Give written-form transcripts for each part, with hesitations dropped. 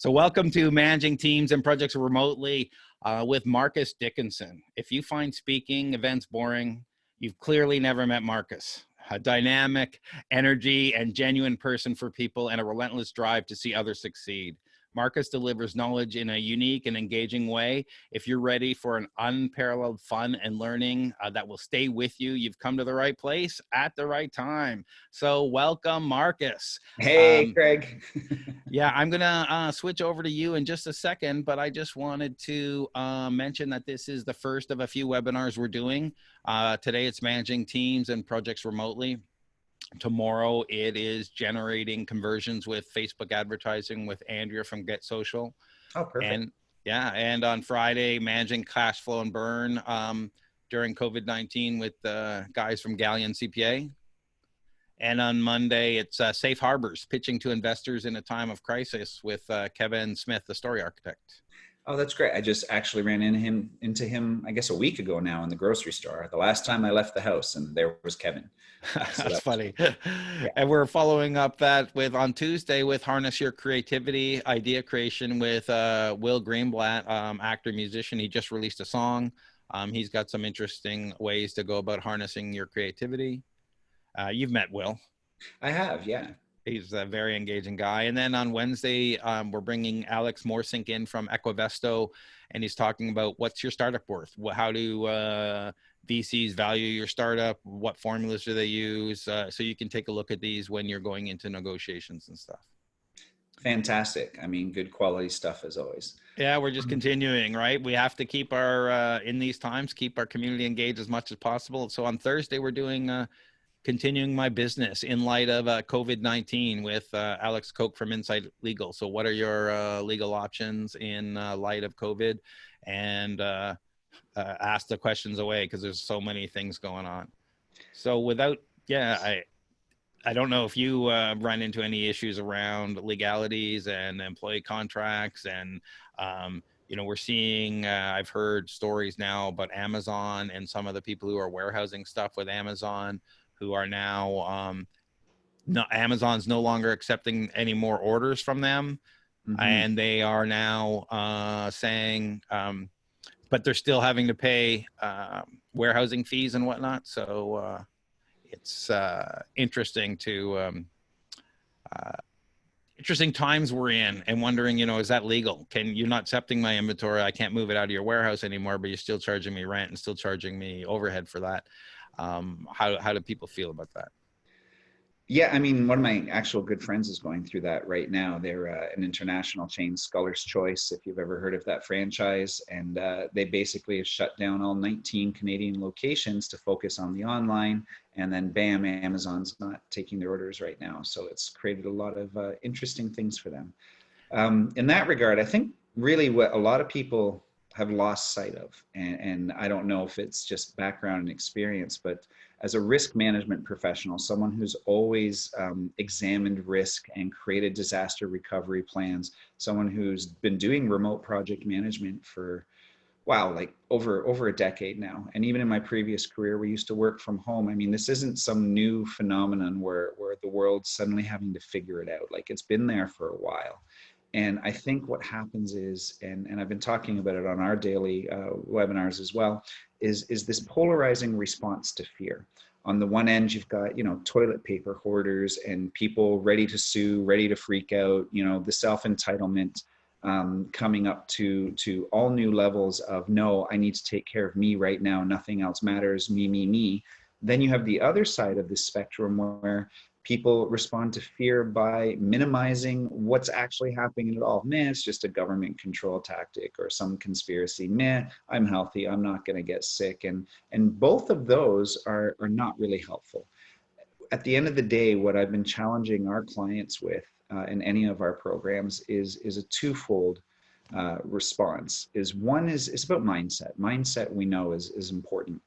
So welcome to Managing Teams and Projects Remotely with Marcus Dickinson. If you find speaking events boring, you've clearly never met Marcus. A dynamic, energy, and genuine person for people and a relentless drive to see others succeed. Marcus delivers knowledge in a unique and engaging way. If you're ready for an unparalleled fun and learning that will stay with you, you've come to the right place at the right time. So welcome, Marcus. Hey, Craig. Yeah, I'm going to switch over to you in just a second, but I just wanted to mention that this is the first of a few webinars we're doing. Today, it's Managing Teams and Projects Remotely. Tomorrow, it is generating conversions with Facebook advertising with Andrea from Get Social. Oh, perfect. And on Friday, managing cash flow and burn during COVID-19 with guys from Galleon CPA. And on Monday, it's Safe Harbors, pitching to investors in a time of crisis with Kevin Smith, the story architect. Oh, that's great. I just actually ran into him, I guess, a week ago now in the grocery store. The last time I left the house, and there was Kevin. That's funny. Yeah. And we're following up that with on Tuesday with Harness Your Creativity, idea creation with Will Greenblatt, actor, musician. He just released a song. He's got some interesting ways to go about harnessing your creativity. You've met Will. I have, yeah. He's a very engaging guy. And then on Wednesday, we're bringing Alex Morsink in from Equivesto, and he's talking about what's your startup worth? How do VCs value your startup? What formulas do they use? So you can take a look at these when you're going into negotiations and stuff. Fantastic. I mean, good quality stuff as always. Yeah, we're just continuing, right? We have to keep our, in these times, keep our community engaged as much as possible. So on Thursday, we're doing continuing my business in light of COVID-19 with Alex Koch from Insight Legal. So what are your legal options in light of COVID? And ask the questions away because there's so many things going on. So without, I don't know if you run into any issues around legalities and employee contracts and, we're seeing, I've heard stories now about Amazon and some of the people who are warehousing stuff with Amazon who are now, Amazon's no longer accepting any more orders from them. Mm-hmm. And they are now saying, but they're still having to pay warehousing fees and whatnot. So it's interesting interesting times we're in and wondering, is that legal? You're not accepting my inventory. I can't move it out of your warehouse anymore, but you're still charging me rent and still charging me overhead for that. How do people feel about that? Yeah, I mean, one of my actual good friends is going through that right now. They're an international chain, Sculler's Choice, if you've ever heard of that franchise. And they basically have shut down all 19 Canadian locations to focus on the online. And then bam, Amazon's not taking their orders right now. So it's created a lot of interesting things for them. In that regard, I think really what a lot of people have lost sight of, and I don't know if it's just background and experience, but as a risk management professional, someone who's always examined risk and created disaster recovery plans, someone who's been doing remote project management for, wow, like over a decade now. And even in my previous career, we used to work from home. I mean, this isn't some new phenomenon where the world's suddenly having to figure it out. Like, it's been there for a while. And I think what happens is, and I've been talking about it on our daily webinars as well, is this polarizing response to fear. On the one end, you've got, toilet paper hoarders and people ready to sue, ready to freak out, the self-entitlement coming up to all new levels of, no, I need to take care of me right now. Nothing else matters, me, me, me. Then you have the other side of this spectrum where people respond to fear by minimizing what's actually happening at all. Man, it's just a government control tactic or some conspiracy. Man, I'm healthy, I'm not going to get sick. And both of those are not really helpful. At the end of the day, what I've been challenging our clients with in any of our programs is a twofold response. One is about mindset. Mindset, we know, is important.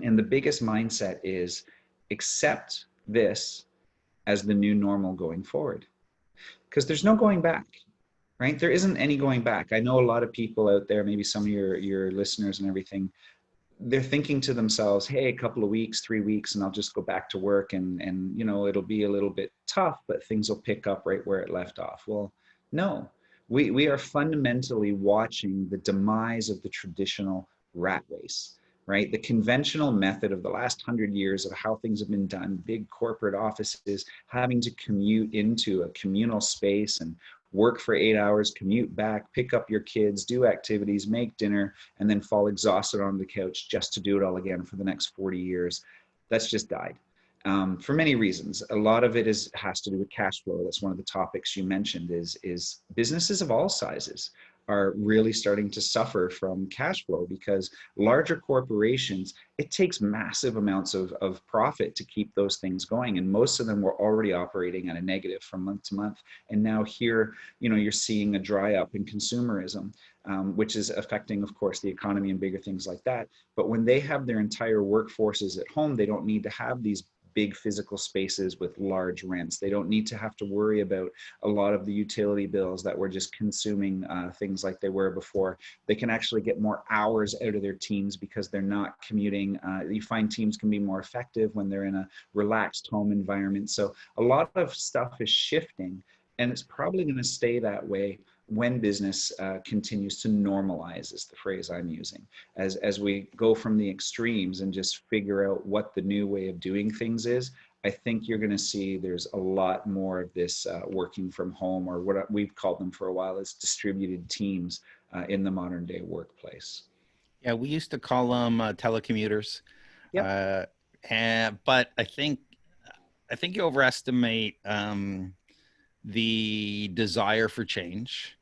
And the biggest mindset is accept this as the new normal going forward, because there's no going back, right? There isn't any going back. I know a lot of people out there, maybe some of your listeners and everything, they're thinking to themselves, hey, a couple of weeks, 3 weeks, and I'll just go back to work and it'll be a little bit tough, but things will pick up right where it left off. Well, no, We are fundamentally watching the demise of the traditional rat race, right? The conventional method of the last 100 years of how things have been done, big corporate offices having to commute into a communal space and work for 8 hours, commute back, pick up your kids, do activities, make dinner, and then fall exhausted on the couch just to do it all again for the next 40 years. That's just died. For many reasons. A lot of it has to do with cash flow. That's one of the topics you mentioned is businesses of all sizes are really starting to suffer from cash flow because larger corporations, it takes massive amounts of profit to keep those things going. And most of them were already operating at a negative from month to month. And now here, you're seeing a dry up in consumerism, which is affecting, of course, the economy and bigger things like that. But when they have their entire workforces at home, they don't need to have these big physical spaces with large rents. They don't need to have to worry about a lot of the utility bills that were just consuming things like they were before. They can actually get more hours out of their teams because they're not commuting. You find teams can be more effective when they're in a relaxed home environment. So a lot of stuff is shifting, and it's probably going to stay that way when business continues to normalize, is the phrase I'm using. As we go from the extremes and just figure out what the new way of doing things is, I think you're going to see there's a lot more of this working from home, or what we've called them for a while as distributed teams in the modern day workplace. Yeah, we used to call them telecommuters, Yep. but I think you overestimate the desire for change,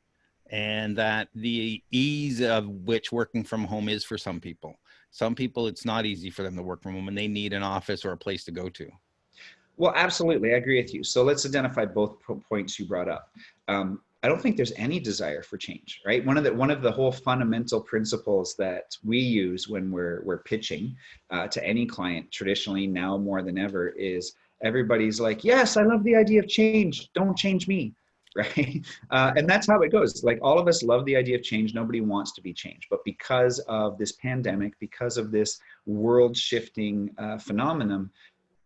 and that the ease of which working from home is for some people. Some people, it's not easy for them to work from home, and they need an office or a place to go to. Well, absolutely. I agree with you. So let's identify both points you brought up. I don't think there's any desire for change, right? One of the whole fundamental principles that we use when we're pitching to any client, traditionally now more than ever, is everybody's like, yes, I love the idea of change. Don't change me, right? And that's how it goes. Like, all of us love the idea of change. Nobody wants to be changed. But because of this pandemic, because of this world shifting phenomenon,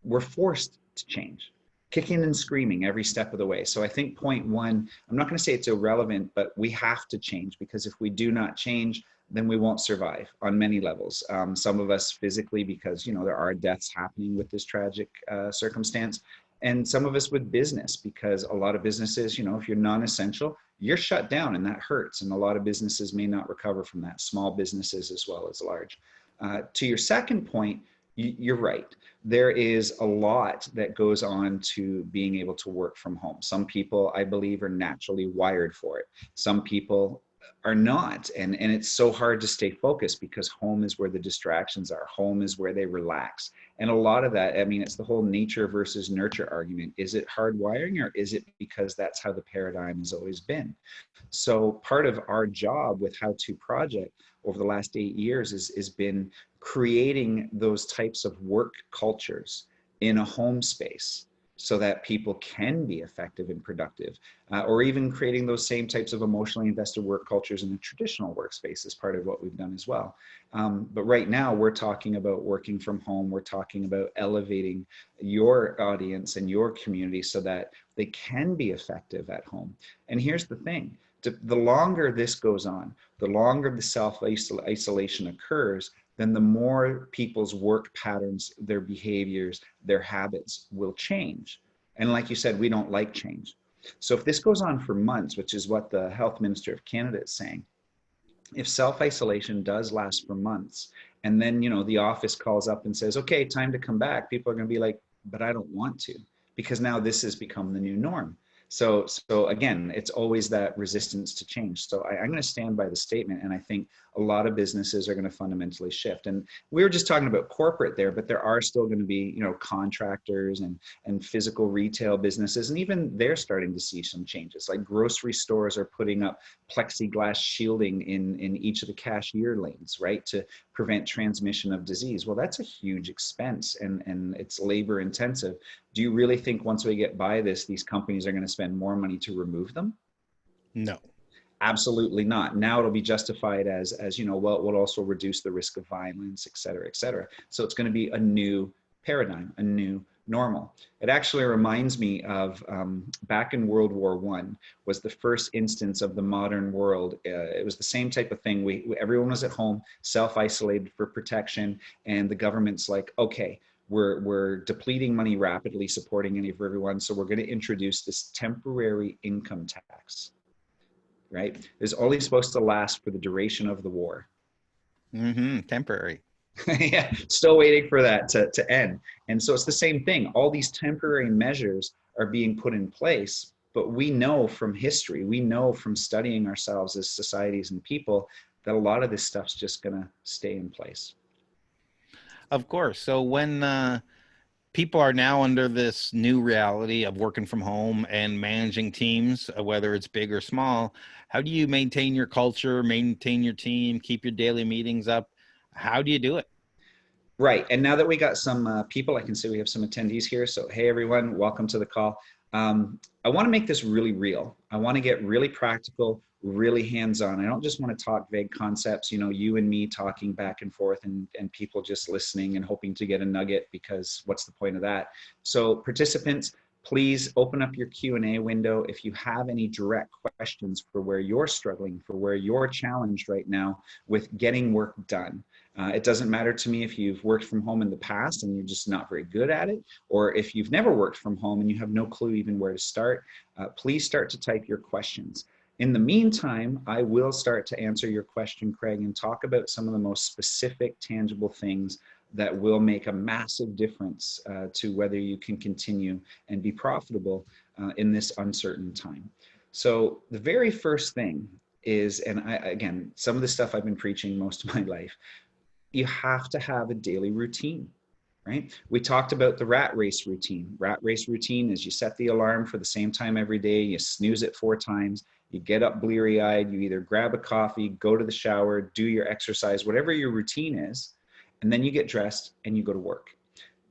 we're forced to change, kicking and screaming every step of the way. So I think point one, I'm not going to say it's irrelevant, but we have to change, because if we do not change, then we won't survive on many levels. Some of us physically, because there are deaths happening with this tragic circumstance, and some of us with business, because a lot of businesses, if you're non-essential, you're shut down, and that hurts. And a lot of businesses may not recover from that, small businesses as well as large. To your second point, you're right. There is a lot that goes on to being able to work from home. Some people, I believe, are naturally wired for it. Some people are not. And it's so hard to stay focused, because home is where the distractions are. Home is where they relax. And a lot of that, I mean, it's the whole nature versus nurture argument. Is it hardwiring, or is it because that's how the paradigm has always been? So part of our job with How To Project over the last 8 years is been creating those types of work cultures in a home space so that people can be effective and productive, or even creating those same types of emotionally invested work cultures in a traditional workspace is part of what we've done as well. But right now we're talking about working from home. We're talking about elevating your audience and your community so that they can be effective at home. And here's the thing, the longer this goes on, the longer the self-isolation occurs, then the more people's work patterns, their behaviors, their habits will change. And like you said, we don't like change. So if this goes on for months, which is what the Health Minister of Canada is saying, if self-isolation does last for months, and then, the office calls up and says, okay, time to come back, people are going to be like, but I don't want to, because now this has become the new norm. So again, it's always that resistance to change. So I'm going to stand by the statement, and I think a lot of businesses are going to fundamentally shift. And we were just talking about corporate there, but there are still going to be, contractors and physical retail businesses, and even they're starting to see some changes. Like grocery stores are putting up plexiglass shielding in each of the cashier lanes, right, to prevent transmission of disease. Well, that's a huge expense, and it's labor intensive. Do you really think once we get by this, these companies are going to spend more money to remove them? No. Absolutely not. Now it'll be justified as well, it will also reduce the risk of violence, et cetera, et cetera. So it's going to be a new paradigm, a new normal. It actually reminds me of back in World War One was the first instance of the modern world. It was the same type of thing. Everyone was at home, self-isolated for protection, and the government's like, okay, we're depleting money rapidly, supporting any for everyone, so we're going to introduce this temporary income tax. Right? It's only supposed to last for the duration of the war. Temporary. Yeah, still waiting for that to end. And so it's the same thing. All these temporary measures are being put in place, but we know from history, we know from studying ourselves as societies and people that a lot of this stuff's just going to stay in place. Of course. So when people are now under this new reality of working from home and managing teams, whether it's big or small, how do you maintain your culture, maintain your team, keep your daily meetings up? How do you do it? Right. And now that we got some people, I can see we have some attendees here. So, hey, everyone, welcome to the call. I want to make this really real. I want to get really practical, really hands-on. I don't just want to talk vague concepts, you know, you and me talking back and forth and people just listening and hoping to get a nugget, because what's the point of that? So participants, please open up your Q&A window. If you have any direct questions for where you're struggling, for where you're challenged right now with getting work done. It doesn't matter to me if you've worked from home in the past and you're just not very good at it, or if you've never worked from home and you have no clue even where to start. Please start to type your questions. In the meantime, I will start to answer your question, Craig, and talk about some of the most specific, tangible things that will make a massive difference to whether you can continue and be profitable in this uncertain time. So the very first thing is, and again, some of the stuff I've been preaching most of my life, you have to have a daily routine, right? We talked about the rat race routine. Rat race routine is you set the alarm for the same time every day, you snooze it 4 times, you get up bleary-eyed, you either grab a coffee, go to the shower, do your exercise, whatever your routine is, and then you get dressed and you go to work.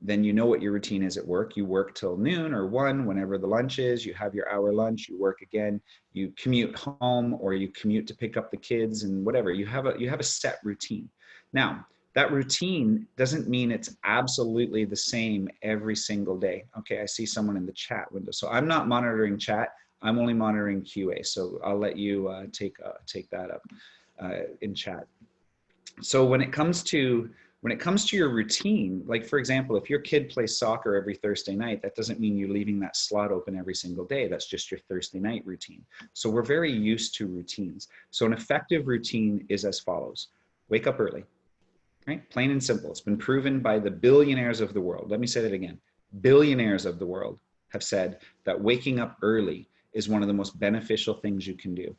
Then you know what your routine is at work. You work till noon or 1, whenever the lunch is, you have your hour lunch, you work again, you commute home or you commute to pick up the kids and whatever. You have a set routine. Now, that routine doesn't mean it's absolutely the same every single day. Okay, I see someone in the chat window. So I'm not monitoring chat. I'm only monitoring QA. So I'll let you take that up in chat. So when it comes to your routine, like for example, if your kid plays soccer every Thursday night, that doesn't mean you're leaving that slot open every single day. That's just your Thursday night routine. So we're very used to routines. So an effective routine is as follows. Wake up early. Right? Plain and simple. It's been proven by the billionaires of the world. Let me say that again. Billionaires of the world have said that waking up early is one of the most beneficial things you can do.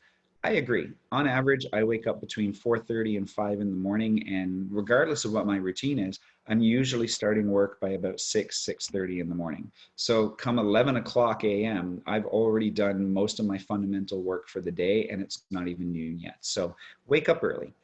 I agree. On average, I wake up between 4:30 and 5 in the morning, and regardless of what my routine is, I'm usually starting work by about 6:30 in the morning. So come 11 o'clock a.m., I've already done most of my fundamental work for the day, and it's not even noon yet. So wake up early.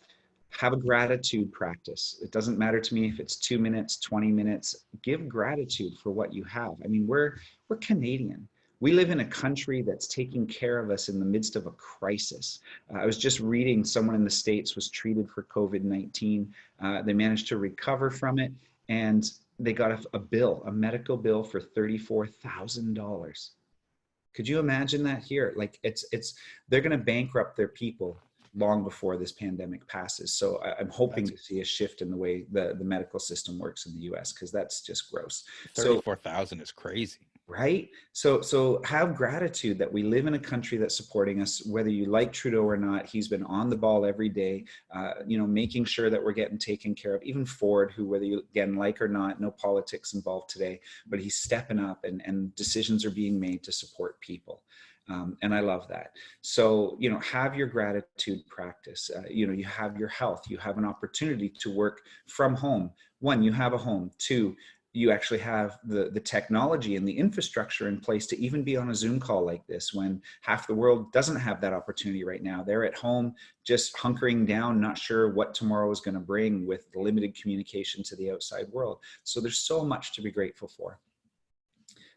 Have a gratitude practice. It doesn't matter to me if it's 2 minutes, 20 minutes. Give gratitude for what you have. I mean, we're Canadian. We live in a country that's taking care of us in the midst of a crisis. I was just reading someone in the States was treated for COVID-19. They managed to recover from it, and they got a medical bill for $34,000. Could you imagine that here? Like they're going to bankrupt their people long before this pandemic passes. So I'm hoping to see a shift in the way the medical system works in the US, because that's just gross. 34,000 is crazy. Right? So have gratitude that we live in a country that's supporting us, whether you like Trudeau or not. He's been on the ball every day, making sure that we're getting taken care of. Even Ford, who, whether you again like or not, no politics involved today, but he's stepping up and decisions are being made to support people. And I love that. So, have your gratitude practice. You have your health. You have an opportunity to work from home. 1, you have a home. 2, you actually have the technology and the infrastructure in place to even be on a Zoom call like this, when half the world doesn't have that opportunity right now. They're at home just hunkering down, not sure what tomorrow is going to bring, with limited communication to the outside world. So there's so much to be grateful for.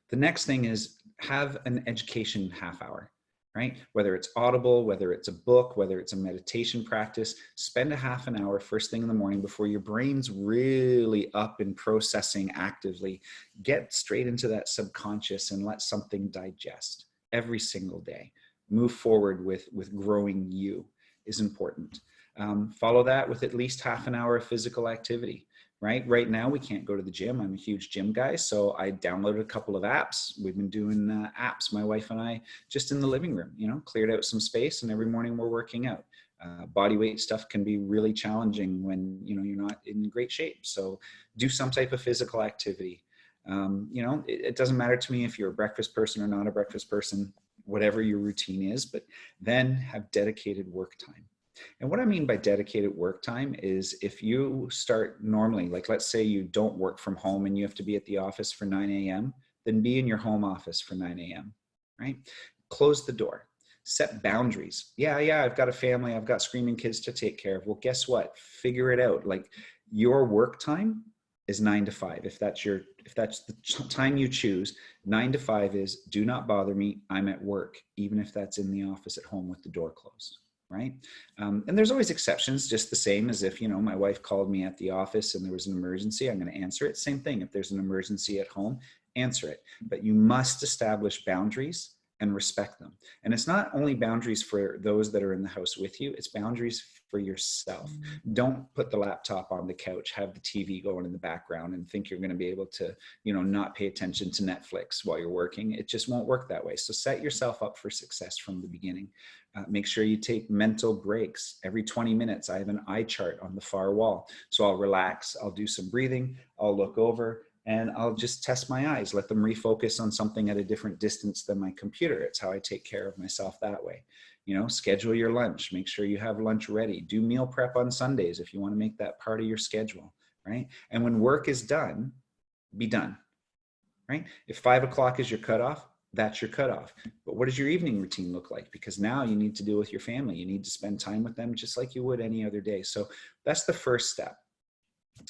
The next thing is have an education half hour. right? Whether it's Audible, whether it's a book, whether it's a meditation practice, spend a half an hour first thing in the morning before your brain's really up and processing actively. Get straight into that subconscious and let something digest every single day. Move forward with growing you is important. Follow that with at least half an hour of physical activity. Right now, we can't go to the gym. I'm a huge gym guy, so I downloaded a couple of apps. We've been doing apps, my wife and I, just in the living room, cleared out some space, and every morning we're working out. Body weight stuff can be really challenging when, you're not in great shape. So do some type of physical activity. It doesn't matter to me if you're a breakfast person or not a breakfast person, whatever your routine is, but then have dedicated work time. And what I mean by dedicated work time is if you start normally, like let's say you don't work from home and you have to be at the office for 9 a.m., then be in your home office for 9 a.m., right? Close the door, set boundaries. Yeah, I've got a family, I've got screaming kids to take care of. Well, guess what? Figure it out. Like your work time is 9 to 5. If that's the time you choose, 9 to 5 is do not bother me. I'm at work, even if that's in the office at home with the door closed. Right. And there's always exceptions, just the same as if, my wife called me at the office and there was an emergency, I'm going to answer it. Same thing. If there's an emergency at home, answer it. But you must establish boundaries and respect them. And it's not only boundaries for those that are in the house with you, it's boundaries for yourself. Don't put the laptop on the couch, have the TV going in the background and think you're going to be able to, not pay attention to Netflix while you're working. It just won't work that way. So set yourself up for success from the beginning. Make sure you take mental breaks. Every 20 minutes, I have an eye chart on the far wall. So I'll relax, I'll do some breathing, I'll look over, and I'll just test my eyes, let them refocus on something at a different distance than my computer. It's how I take care of myself that way. Schedule your lunch, make sure you have lunch ready. Do meal prep on Sundays if you want to make that part of your schedule, right? And when work is done, be done, right? If 5 o'clock is your cutoff, that's your cutoff. But what does your evening routine look like? Because now you need to deal with your family. You need to spend time with them just like you would any other day. So that's the first step.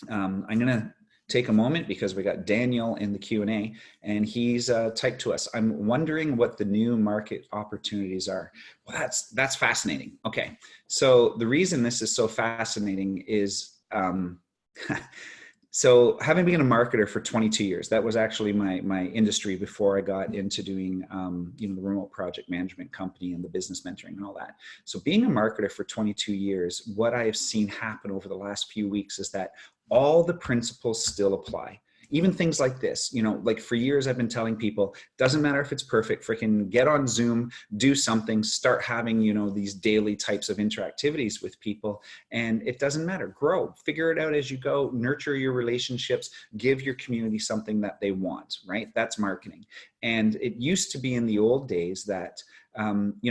I'm going to take a moment because we got Daniel in the Q&A and he's typed to us, I'm wondering what the new market opportunities are. Well, that's fascinating. Okay. So the reason this is so fascinating is, so having been a marketer for 22 years, that was actually my industry before I got into doing, the remote project management company and the business mentoring and all that. So being a marketer for 22 years, what I have seen happen over the last few weeks is that all the principles still apply. Even things like this, like for years I've been telling people, doesn't matter if it's perfect, freaking get on Zoom, do something, start having, these daily types of interactivities with people. And it doesn't matter, grow, figure it out as you go, nurture your relationships, give your community something that they want, right? That's marketing. And it used to be in the old days that,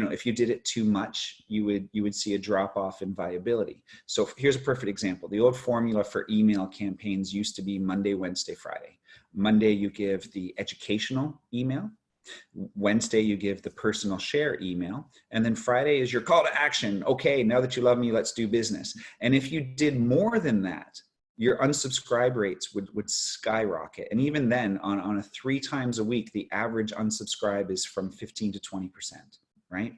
if you did it too much, you would see a drop off in viability. So here's a perfect example. The old formula for email campaigns used to be Monday, Wednesday, Friday. Monday, you give the educational email. Wednesday, you give the personal share email. And then Friday is your call to action. Okay, now that you love me, let's do business. And if you did more than that, your unsubscribe rates would skyrocket. And even then, on a 3 times a week, the average unsubscribe is from 15 to 20%, right?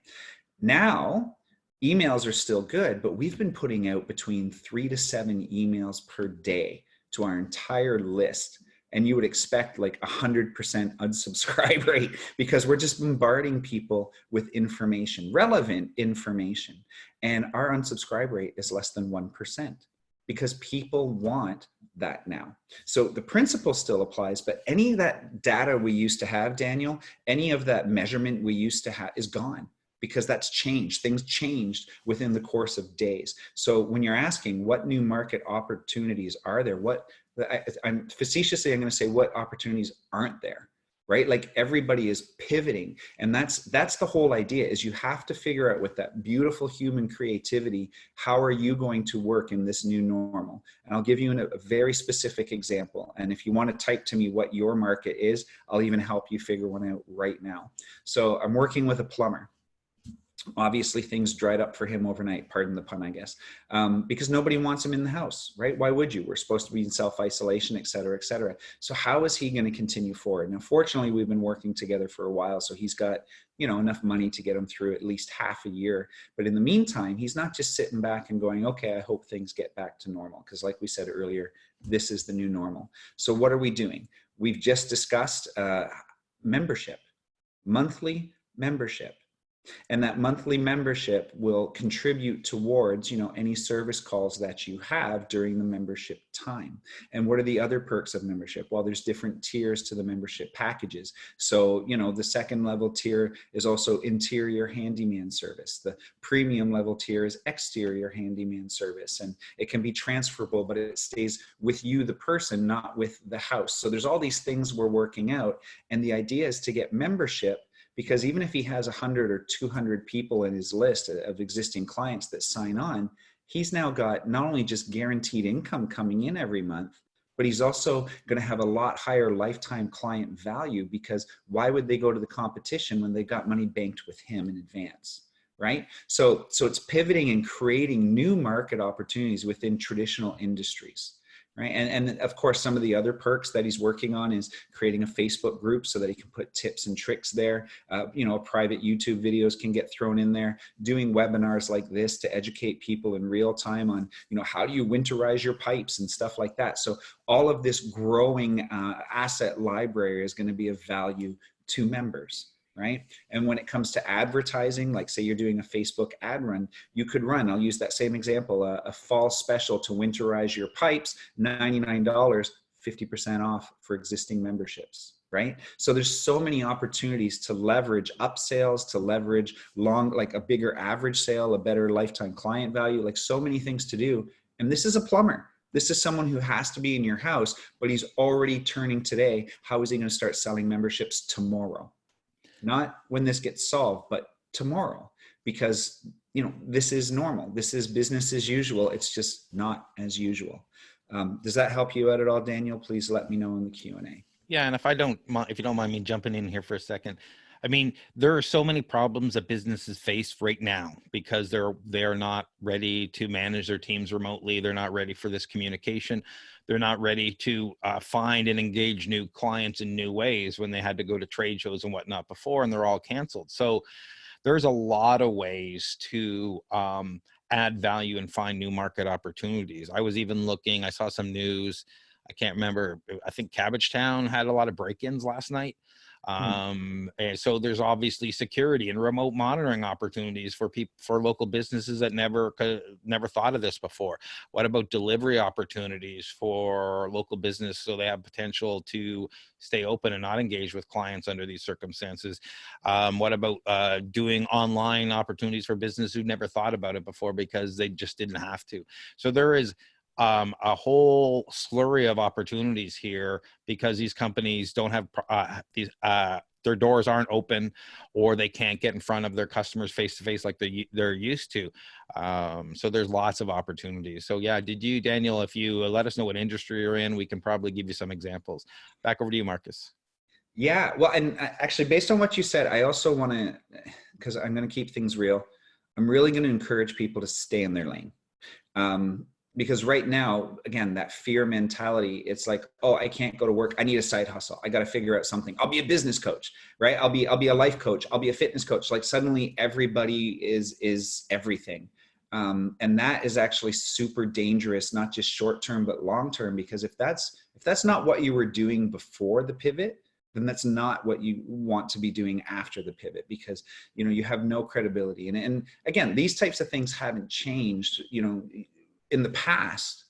Now, emails are still good, but we've been putting out between 3 to 7 emails per day to our entire list. And you would expect like 100% unsubscribe rate because we're just bombarding people with information, relevant information. And our unsubscribe rate is less than 1%. Because people want that now. So the principle still applies, but any of that data we used to have, Daniel, any of that measurement we used to have is gone because that's changed. Things changed within the course of days. So when you're asking what new market opportunities are there, I'm facetiously, I'm going to say what opportunities aren't there, right? Like everybody is pivoting. And that's the whole idea is you have to figure out with that beautiful human creativity, how are you going to work in this new normal? And I'll give you a very specific example. And if you want to type to me what your market is, I'll even help you figure one out right now. So I'm working with a plumber. Obviously, things dried up for him overnight, pardon the pun, I guess, because nobody wants him in the house, right? Why would you? We're supposed to be in self-isolation, et cetera, et cetera. So how is he going to continue forward? Now, fortunately, we've been working together for a while, so he's got, enough money to get him through at least half a year. But in the meantime, he's not just sitting back and going, okay, I hope things get back to normal. Because like we said earlier, this is the new normal. So what are we doing? We've just discussed membership, monthly membership. And that monthly membership will contribute towards, any service calls that you have during the membership time. And what are the other perks of membership? Well, there's different tiers to the membership packages. So, the second level tier is also interior handyman service. The premium level tier is exterior handyman service. And it can be transferable, but it stays with you, the person, not with the house. So there's all these things we're working out. And the idea is to get membership, because even if he has 100 or 200 people in his list of existing clients that sign on, he's now got not only just guaranteed income coming in every month, but he's also going to have a lot higher lifetime client value, because why would they go to the competition when they got money banked with him in advance? Right? So it's pivoting and creating new market opportunities within traditional industries. Right. And of course, some of the other perks that he's working on is creating a Facebook group so that he can put tips and tricks there. Private YouTube videos can get thrown in there, doing webinars like this to educate people in real time on, how do you winterize your pipes and stuff like that. So all of this growing asset library is going to be of value to members. Right. And when it comes to advertising, like say you're doing a Facebook ad run, you could run, I'll use that same example, a fall special to winterize your pipes, $99, 50% off for existing memberships. Right. So there's so many opportunities to leverage upsales, to leverage like a bigger average sale, a better lifetime client value, like so many things to do. And this is a plumber. This is someone who has to be in your house, but he's already turning today. How is he going to start selling memberships tomorrow? Not when this gets solved, but tomorrow, because, this is normal. This is business as usual. It's just not as usual. Does that help you out at all, Daniel? Please let me know in the Q&A. Yeah. And if you don't mind me jumping in here for a second, I mean, there are so many problems that businesses face right now because they're not ready to manage their teams remotely. They're not ready for this communication. They're not ready to find and engage new clients in new ways when they had to go to trade shows and whatnot before, and they're all canceled. So there's a lot of ways to add value and find new market opportunities. I was even looking, I saw some news. I can't remember. I think Cabbagetown had a lot of break-ins last night. And so there's obviously security and remote monitoring opportunities for people, for local businesses that never thought of this before. What about delivery opportunities for local business so they have potential to stay open and not engage with clients under these circumstances? What about doing online opportunities for business who never thought about it before because they just didn't have to? So there is a whole slurry of opportunities here because these companies don't have their doors aren't open, or they can't get in front of their customers face to face like they're used to. So there's lots of opportunities. So yeah, Daniel, if you let us know what industry you're in, we can probably give you some examples. Back over to you, Marcus. Yeah, well, and actually based on what you said, I also want to, because I'm going to keep things real, I'm really going to encourage people to stay in their lane. Because right now, again, that fear mentality, it's like, oh, I can't go to work. I need a side hustle. I got to figure out something. I'll be a business coach, right? I'll be a life coach. I'll be a fitness coach. Like suddenly everybody is everything. And that is actually super dangerous, not just short-term, but long-term, because if that's not what you were doing before the pivot, then that's not what you want to be doing after the pivot, because, you have no credibility. And again, these types of things haven't changed, in the past.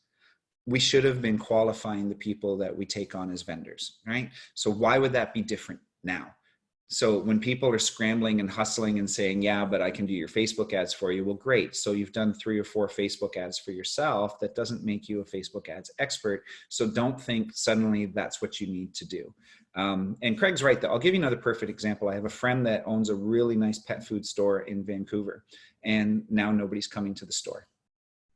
We should have been qualifying the people that we take on as vendors, right? So why would that be different now? So when people are scrambling and hustling and saying, yeah, but I can do your Facebook ads for you. Well, great. So you've done 3 or 4 Facebook ads for yourself. That doesn't make you a Facebook ads expert. So don't think suddenly that's what you need to do. And Craig's right, though. I'll give you another perfect example. I have a friend that owns a really nice pet food store in Vancouver, and now nobody's coming to the store.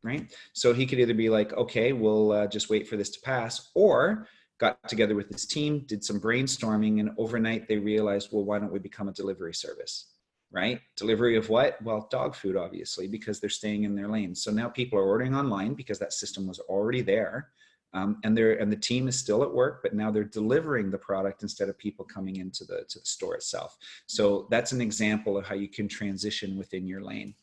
Right? So he could either be like, okay, we'll just wait for this to pass, or got together with his team, did some brainstorming, and overnight they realized, well, why don't we become a delivery service? right? Delivery of what? Well, dog food, obviously, because they're staying in their lanes. So now people are ordering online because that system was already there. And the team is still at work, but now they're delivering the product instead of people coming into the store itself. So that's an example of how you can transition within your lane.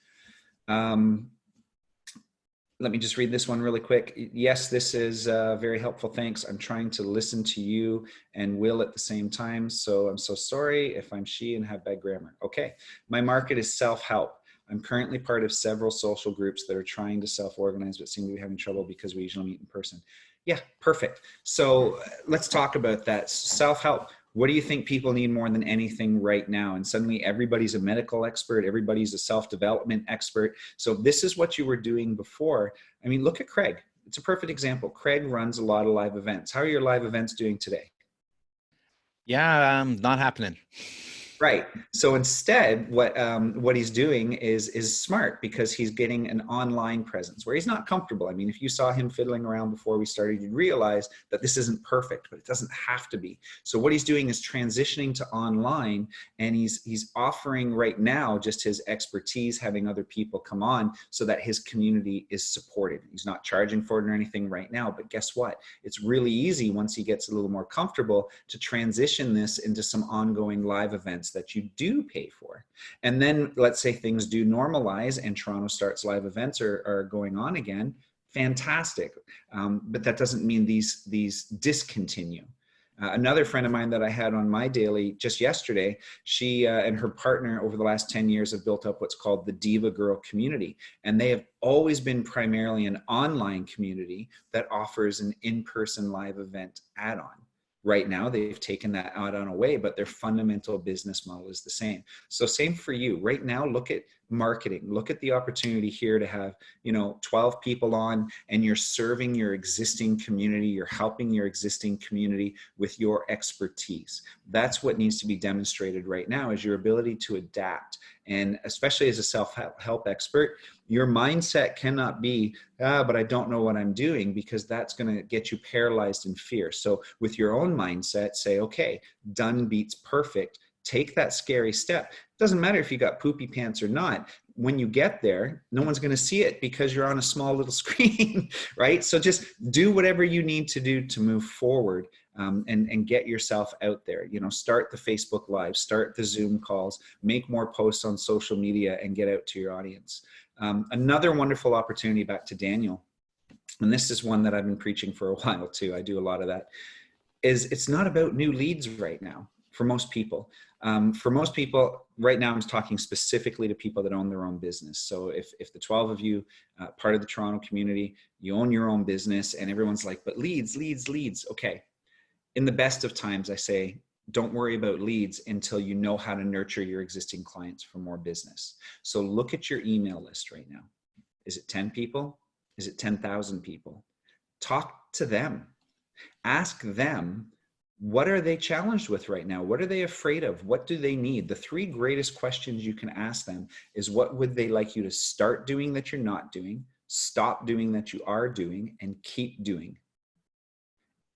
Let me just read this one really quick. Yes, this is very helpful. Thanks. I'm trying to listen to you and Will at the same time. So I'm so sorry if I'm she and have bad grammar. Okay. My market is self-help. I'm currently part of several social groups that are trying to self-organize, but seem to be having trouble because we usually meet in person. Yeah, perfect. So let's talk about that. Self-help. What do you think people need more than anything right now? And suddenly everybody's a medical expert, everybody's a self-development expert. So this is what you were doing before. I mean, look at Craig. It's a perfect example. Craig runs a lot of live events. How are your live events doing today? Yeah, not happening. Right. So instead, what he's doing is smart, because he's getting an online presence where he's not comfortable. I mean, if you saw him fiddling around before we started, you'd realize that this isn't perfect, but it doesn't have to be. So what he's doing is transitioning to online, and he's offering right now just his expertise, having other people come on so that his community is supported. He's not charging for it or anything right now, but guess what? It's really easy once he gets a little more comfortable to transition this into some ongoing live events that you do pay for. And then let's say things do normalize and Toronto Starts live events are going on again. Fantastic. But that doesn't mean these discontinue. Another friend of mine that I had on my daily just yesterday, she and her partner over the last 10 years have built up what's called the Diva Girl community. And they have always been primarily an online community that offers an in-person live event add-on. Right now, they've taken that add-on away, but their fundamental business model is the same. So same for you. Right now, look at marketing. Look at the opportunity here to have, 12 people on, and you're serving your existing community. You're helping your existing community with your expertise. That's what needs to be demonstrated right now, is your ability to adapt. And especially as a self-help expert, your mindset cannot be, but I don't know what I'm doing, because that's going to get you paralyzed in fear. So with your own mindset, say, okay, done beats perfect. Take that scary step. Doesn't matter if you got poopy pants or not. When you get there, no one's going to see it because you're on a small little screen, right? So just do whatever you need to do to move forward. And get yourself out there. Start the Facebook Live, start the Zoom calls, make more posts on social media, and get out to your audience. Another wonderful opportunity, back to Daniel, and this is one that I've been preaching for a while too, I do a lot of that, is it's not about new leads right now for most people. For most people right now, I'm talking specifically to people that own their own business. So if the 12 of you, part of the Toronto community, you own your own business, and everyone's like, but leads. Okay. In the best of times, I say, don't worry about leads until you know how to nurture your existing clients for more business. So look at your email list right now. Is it 10 people? Is it 10,000 people? Talk to them. Ask them, what are they challenged with right now? What are they afraid of? What do they need? The three greatest questions you can ask them is, what would they like you to start doing that you're not doing, stop doing that you are doing, and keep doing?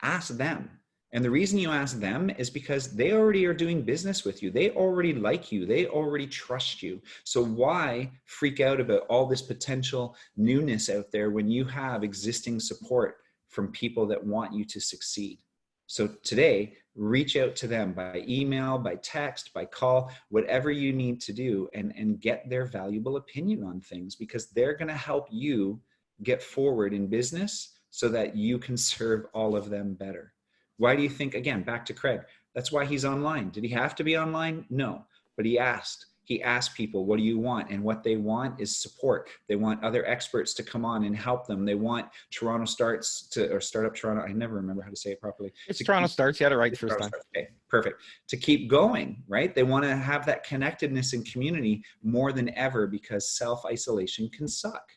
Ask them. And the reason you ask them is because they already are doing business with you. They already like you. They already trust you. So why freak out about all this potential newness out there when you have existing support from people that want you to succeed? So today, reach out to them by email, by text, by call, whatever you need to do, and get their valuable opinion on things, because they're going to help you get forward in business so that you can serve all of them better. Why do you think, again, back to Craig, that's why he's online. Did he have to be online? No, but he asked. He asked people, what do you want? And what they want is support. They want other experts to come on and help them. They want Toronto Starts or Startup Toronto. I never remember how to say it properly. It's Toronto Starts. You had it right the first time. Okay, perfect. To keep going, right? They want to have that connectedness and community more than ever, because self-isolation can suck,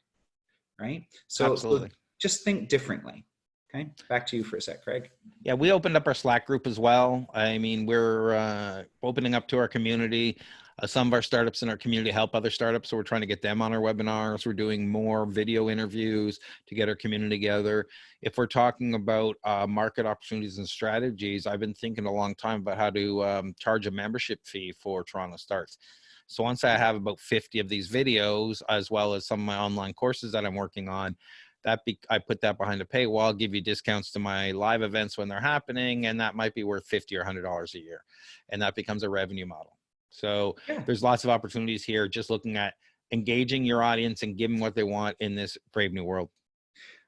right? So just think differently. Okay, back to you for a sec, Craig. Yeah, we opened up our Slack group as well. I mean, we're opening up to our community. Some of our startups in our community help other startups, so we're trying to get them on our webinars. We're doing more video interviews to get our community together. If we're talking about market opportunities and strategies, I've been thinking a long time about how to charge a membership fee for Toronto Starts. So once I have about 50 of these videos, as well as some of my online courses that I'm working on, I put that behind a paywall, give you discounts to my live events when they're happening, and that might be worth $50 or $100 a year. And that becomes a revenue model. So Yeah. there's lots of opportunities here, just looking at engaging your audience and giving what they want in this brave new world.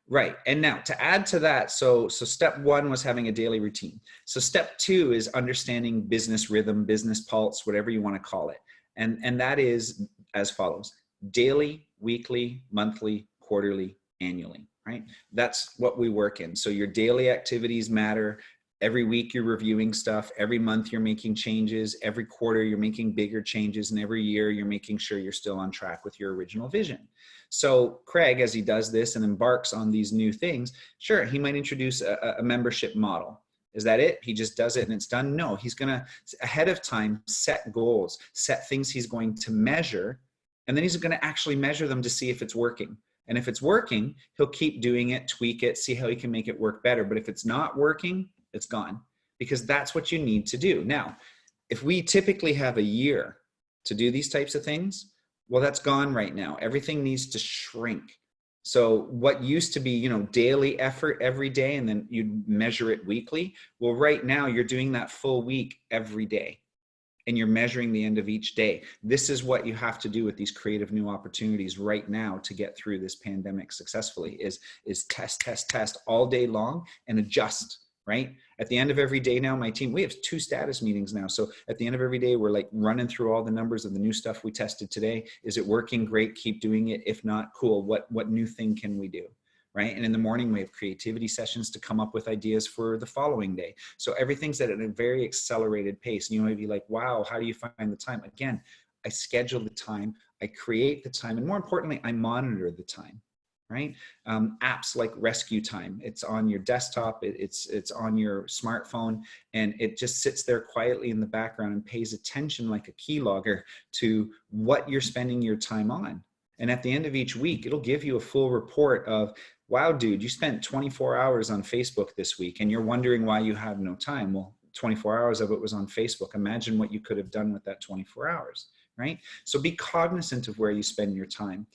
Right. And now to add to that, so step one was having a daily routine. So step two is understanding business rhythm, business pulse, whatever you want to call it. And that is as follows: daily, weekly, monthly, quarterly, annually, right? That's what we work in. So your daily activities matter. Every week you're reviewing stuff. Every month you're making changes. Every quarter you're making bigger changes. And every year you're making sure you're still on track with your original vision. So Craig, as he does this and embarks on these new things, sure, he might introduce a membership model. Is that it? He just does it and it's done? No, he's going to ahead of time set goals, set things he's going to measure, and then he's going to actually measure them to see if it's working. And if it's working, he'll keep doing it, tweak it, see how he can make it work better. But if it's not working, it's gone, because that's what you need to do. Now, if we typically have a year to do these types of things, well, that's gone right now. Everything needs to shrink. So what used to be, daily effort every day, and then you'd measure it weekly. Well, right now you're doing that full week every day, and you're measuring the end of each day. This is what you have to do with these creative new opportunities right now to get through this pandemic successfully, is test all day long and adjust. Right? At the end of every day now, my team, we have 2 status meetings now. So at the end of every day, we're like running through all the numbers of the new stuff we tested today. Is it working? Great. Keep doing it. If not, cool. What new thing can we do? Right? And in the morning, we have creativity sessions to come up with ideas for the following day. So everything's at a very accelerated pace. And you might be like, wow, how do you find the time? Again, I schedule the time, I create the time, and more importantly, I monitor the time. Right? Apps like Rescue Time, it's on your desktop, it's on your smartphone, and it just sits there quietly in the background and pays attention like a keylogger to what you're spending your time on. And at the end of each week, it'll give you a full report of, wow, dude, you spent 24 hours on Facebook this week, and you're wondering why you have no time. Well, 24 hours of it was on Facebook. Imagine what you could have done with that 24 hours, right? So be cognizant of where you spend your time.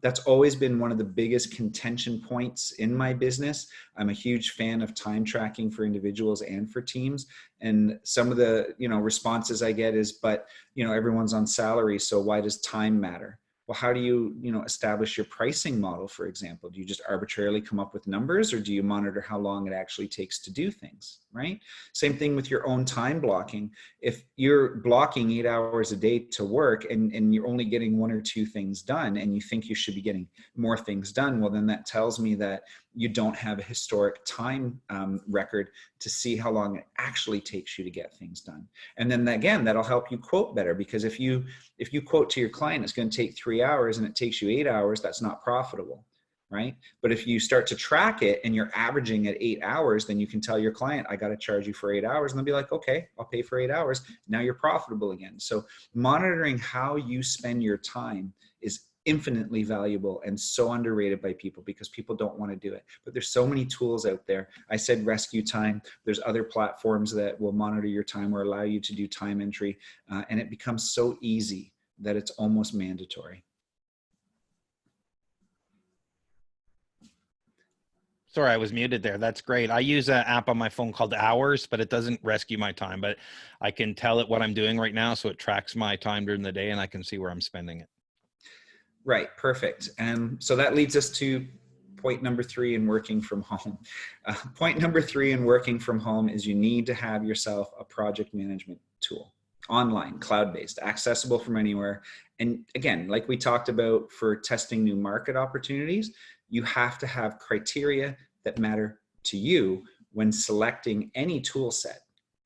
That's always been one of the biggest contention points in my business. I'm a huge fan of time tracking for individuals and for teams. And some of the, responses I get is, but, everyone's on salary, so why does time matter? Well, how do you, establish your pricing model, for example? Do you just arbitrarily come up with numbers, or do you monitor how long it actually takes to do things, right? Same thing with your own time blocking. If you're blocking 8 hours a day to work and you're only getting 1 or 2 things done, and you think you should be getting more things done, well, then that tells me that you don't have a historic time record to see how long it actually takes you to get things done. And then again, that'll help you quote better, because if you quote to your client, it's going to take 3 hours and it takes you 8 hours, that's not profitable, right? But if you start to track it and you're averaging at 8 hours, then you can tell your client, I got to charge you for 8 hours. And they'll be like, okay, I'll pay for 8 hours. Now you're profitable again. So monitoring how you spend your time is infinitely valuable and so underrated by people, because people don't want to do it. But there's so many tools out there. I said Rescue Time. There's other platforms that will monitor your time or allow you to do time entry. And it becomes so easy that it's almost mandatory. Sorry, I was muted there. That's great. I use an app on my phone called Hours, but it doesn't rescue my time, but I can tell it what I'm doing right now. So it tracks my time during the day and I can see where I'm spending it. Right. Perfect. And so that leads us to point number 3 in working from home. Point number 3 in working from home is you need to have yourself a project management tool, online, cloud-based, accessible from anywhere. And again, like we talked about for testing new market opportunities, you have to have criteria that matter to you when selecting any tool set.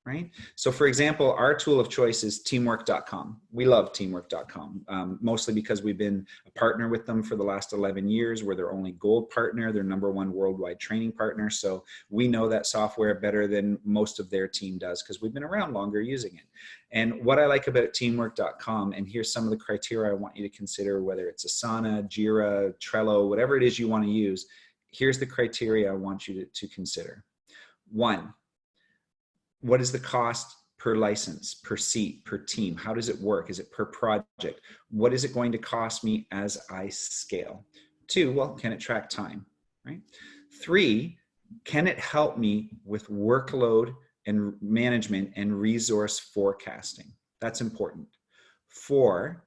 Right? So for example, our tool of choice is teamwork.com. We love teamwork.com, mostly because we've been a partner with them for the last 11 years. We're their only gold partner, their #1 worldwide training partner. So we know that software better than most of their team does, because we've been around longer using it. And what I like about teamwork.com, and here's some of the criteria I want you to consider, whether it's Asana, Jira, Trello, whatever it is you want to use, here's the criteria I want you to consider. 1, what is the cost per license, per seat, per team? How does it work? Is it per project? What is it going to cost me as I scale? 2, well, can it track time, right? 3, can it help me with workload and management and resource forecasting? That's important. 4,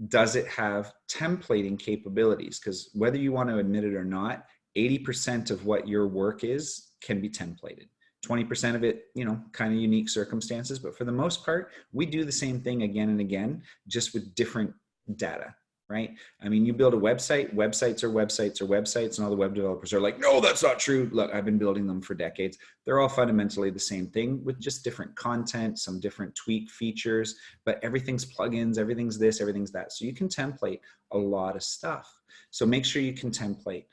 does it have templating capabilities? Because whether you want to admit it or not, 80% of what your work is can be templated. 20% of it, kind of unique circumstances, but for the most part, we do the same thing again and again, just with different data, right? I mean, you build a website, websites are websites are websites, and all the web developers are like, no, that's not true. Look, I've been building them for decades. They're all fundamentally the same thing with just different content, some different tweak features, but everything's plugins, everything's this, everything's that. So you can template a lot of stuff. So make sure you can template.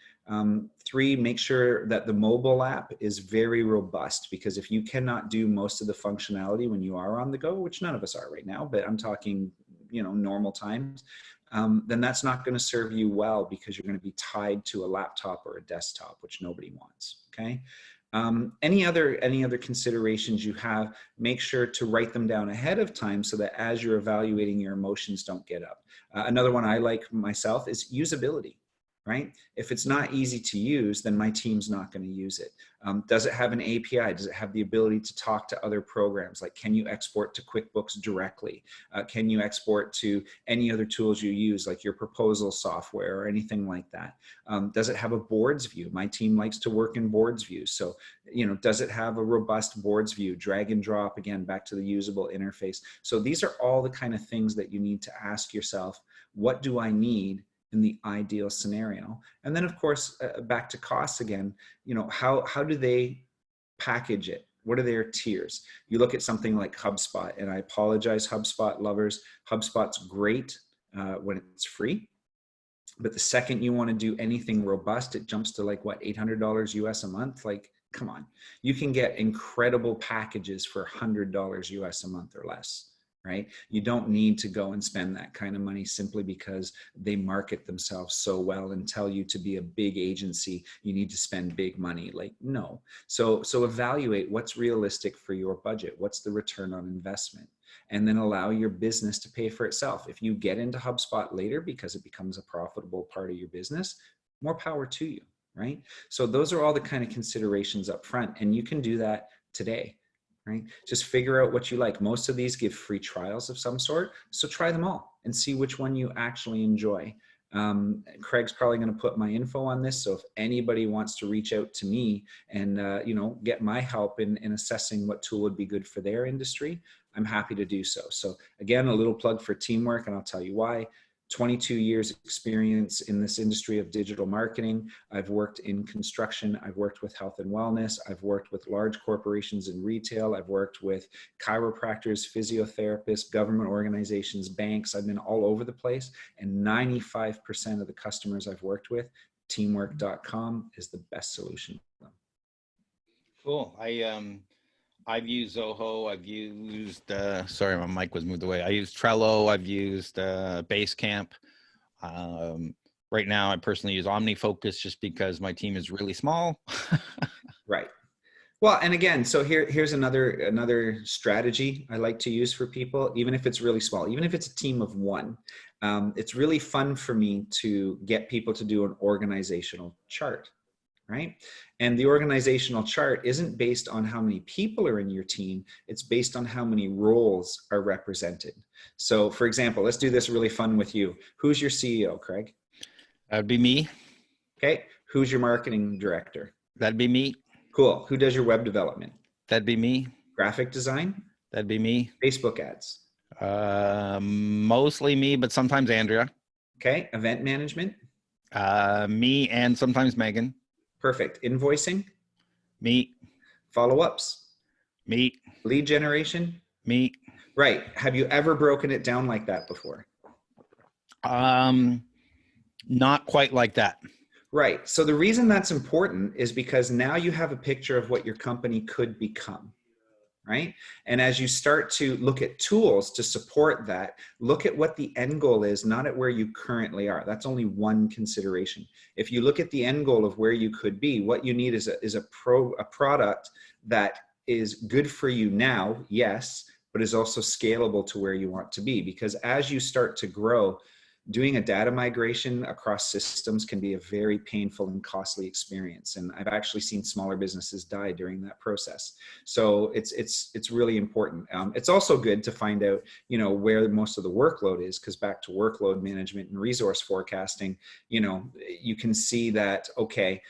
3, make sure that the mobile app is very robust, because if you cannot do most of the functionality when you are on the go, which none of us are right now, but I'm talking, normal times, then that's not going to serve you well, because you're going to be tied to a laptop or a desktop, which nobody wants. Okay. Any other considerations you have, make sure to write them down ahead of time so that as you're evaluating, your emotions don't get up. Another one I like myself is usability. Right? If it's not easy to use, then my team's not going to use it. Does it have an API? Does it have the ability to talk to other programs? Like, can you export to QuickBooks directly? Can you export to any other tools you use, like your proposal software or anything like that? Does it have a boards view? My team likes to work in boards views. So, does it have a robust boards view, drag and drop, again, back to the usable interface? So these are all the kind of things that you need to ask yourself, what do I need in the ideal scenario? And then, of course, back to costs again, how do they package it? What are their tiers? You look at something like HubSpot, and I apologize, HubSpot lovers, HubSpot's great when it's free. But the second you want to do anything robust, it jumps to like what, $800 US a month? Like, come on. You can get incredible packages for $100 US a month or less. Right? You don't need to go and spend that kind of money simply because they market themselves so well and tell you to be a big agency, you need to spend big money. Like, no. So evaluate what's realistic for your budget. What's the return on investment? And then allow your business to pay for itself. If you get into HubSpot later because it becomes a profitable part of your business, more power to you, right? So those are all the kind of considerations up front, and you can do that today. Right? Just figure out what you like. Most of these give free trials of some sort. So try them all and see which one you actually enjoy. Craig's probably going to put my info on this. So if anybody wants to reach out to me and, get my help in assessing what tool would be good for their industry, I'm happy to do so. So again, a little plug for Teamwork, and I'll tell you why. 22 years experience in this industry of digital marketing. I've worked in construction. I've worked with health and wellness. I've worked with large corporations in retail. I've worked with chiropractors, physiotherapists, government organizations, banks. I've been all over the place. And 95% of the customers I've worked with, teamwork.com is the best solution for them. Cool. I've used Zoho. I've used, sorry, my mic was moved away. I used Trello. I've used Basecamp. Right now, I personally use OmniFocus just because my team is really small. Right. Well, and again, so here's another strategy I like to use for people, even if it's really small, even if it's a team of 1. It's really fun for me to get people to do an organizational chart. Right? And the organizational chart isn't based on how many people are in your team. It's based on how many roles are represented. So for example, let's do this really fun with you. Who's your CEO, Craig? That'd be me. Okay. Who's your marketing director? That'd be me. Cool. Who does your web development? That'd be me. Graphic design? That'd be me. Facebook ads? Mostly me, but sometimes Andrea. Okay. Event management? Me and sometimes Megan. Perfect. Invoicing? Me. Follow-ups? Me. Lead generation? Me. Right. Have you ever broken it down like that before? Not quite like that. Right. So the reason that's important is because now you have a picture of what your company could become. Right? And as you start to look at tools to support that, look at what the end goal is, not at where you currently are. That's only one consideration. If you look at the end goal of where you could be, what you need is a product that is good for you now, yes, but is also scalable to where you want to be. Because as you start to grow, doing a data migration across systems can be a very painful and costly experience. And I've actually seen smaller businesses die during that process. So it's really important. It's also good to find out, where most of the workload is, because back to workload management and resource forecasting, you can see that, okay,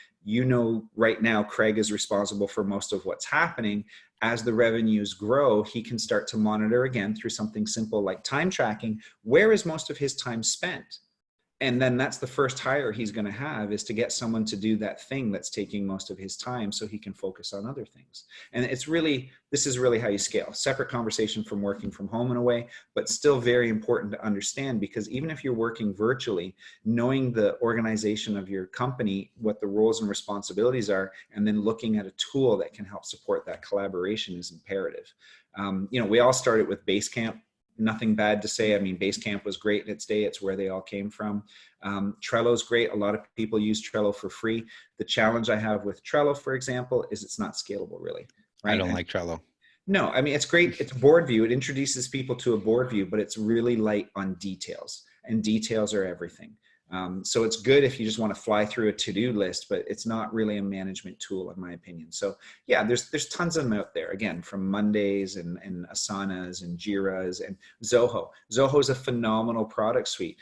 right now Craig is responsible for most of what's happening. As the revenues grow, he can start to monitor again through something simple like time tracking. Where is most of his time spent? And then that's the first hire he's going to have, is to get someone to do that thing that's taking most of his time so he can focus on other things. And this is really how you scale. Separate conversation from working from home in a way, but still very important to understand, because even if you're working virtually, knowing the organization of your company, what the roles and responsibilities are, and then looking at a tool that can help support that collaboration is imperative. We all started with Basecamp. Nothing bad to say. I mean, Basecamp was great in its day. It's where they all came from. Trello's great. A lot of people use Trello for free. The challenge I have with Trello, for example, is it's not scalable, really. Right? I don't like Trello. No, I mean, it's great. It's a board view. It introduces people to a board view, but it's really light on details, and details are everything. So it's good if you just want to fly through a to-do list, but it's not really a management tool, in my opinion. So yeah, there's tons of them out there. Again, from Mondays and Asanas and Jiras and Zoho. Zoho is a phenomenal product suite.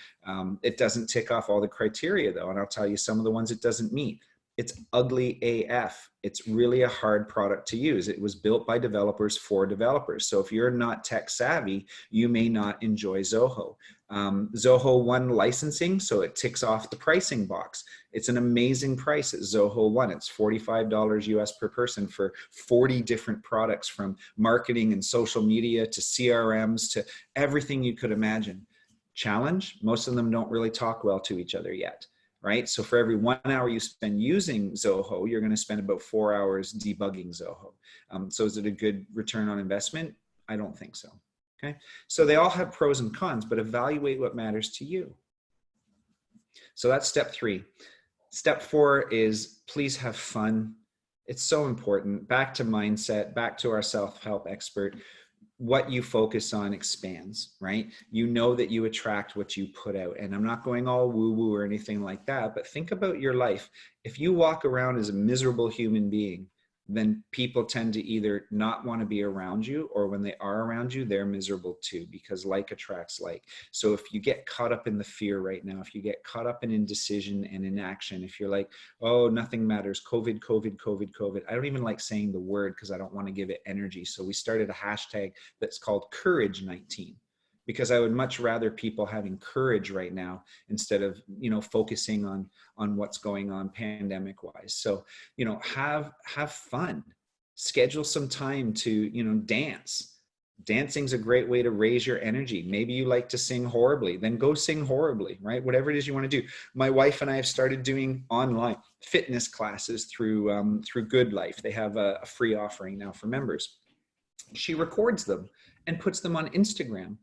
It doesn't tick off all the criteria though, and I'll tell you some of the ones it doesn't meet. It's ugly AF. It's really a hard product to use. It was built by developers for developers. So if you're not tech savvy, you may not enjoy Zoho. Zoho One licensing, so it ticks off the pricing box. It's an amazing price at Zoho One. It's $45 US per person for 40 different products, from marketing and social media to CRMs to everything you could imagine. Challenge, most of them don't really talk well to each other yet. Right? So for every 1 hour you spend using Zoho, you're going to spend about 4 hours debugging Zoho. So is it a good return on investment? I don't think so. Okay. So they all have pros and cons, but evaluate what matters to you. So that's step 3. Step 4 is please have fun. It's so important. Back to mindset, back to our self-help expert. What you focus on expands, right? You know that you attract what you put out. And I'm not going all woo-woo or anything like that, but think about your life. If you walk around as a miserable human being, then people tend to either not want to be around you, or when they are around you, they're miserable too, because like attracts like. So if you get caught up in the fear right now, if you get caught up in indecision and inaction, if you're like, oh, nothing matters, COVID, COVID, COVID, COVID. I don't even like saying the word because I don't want to give it energy. So we started a hashtag that's called Courage19. Because I would much rather people having courage right now instead of, focusing on what's going on pandemic wise. So, have fun, schedule some time to, dance. Dancing's a great way to raise your energy. Maybe you like to sing horribly, then go sing horribly, right? Whatever it is you want to do. My wife and I have started doing online fitness classes through Good Life. They have a free offering now for members. She records them and puts them on Instagram.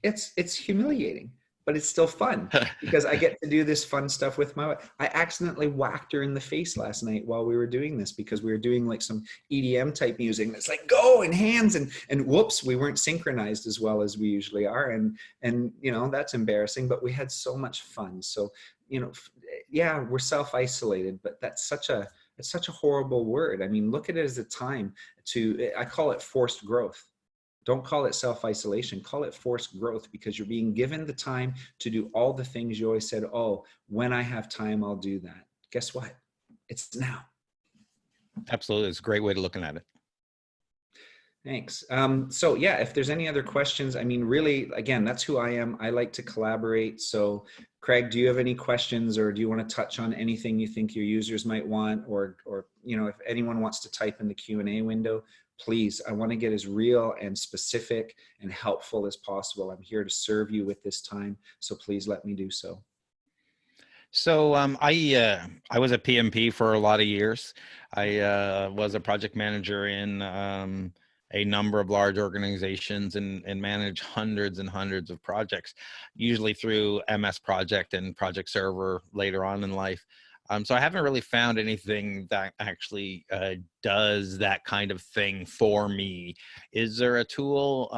It's humiliating, but it's still fun because I get to do this fun stuff with my wife. I accidentally whacked her in the face last night while we were doing this, because we were doing like some EDM type music. It's like go and hands and whoops, we weren't synchronized as well as we usually are. And that's embarrassing, but we had so much fun. So, yeah, we're self-isolated, but it's such a horrible word. I mean, look at it as a time I call it forced growth. Don't call it self-isolation, call it forced growth, because you're being given the time to do all the things you always said, oh, when I have time, I'll do that. Guess what? It's now. Absolutely. It's a great way to looking at it. Thanks. So yeah, if there's any other questions, I mean, really, again, that's who I am. I like to collaborate. So Craig, do you have any questions, or do you want to touch on anything you think your users might want, or if anyone wants to type in the Q&A window, please, I want to get as real and specific and helpful as possible. I'm here to serve you with this time, so please let me do so. So I was a PMP for a lot of years. I was a project manager in a number of large organizations and managed hundreds and hundreds of projects, usually through MS Project and Project Server later on in life. So I haven't really found anything that actually does that kind of thing for me. Is there a tool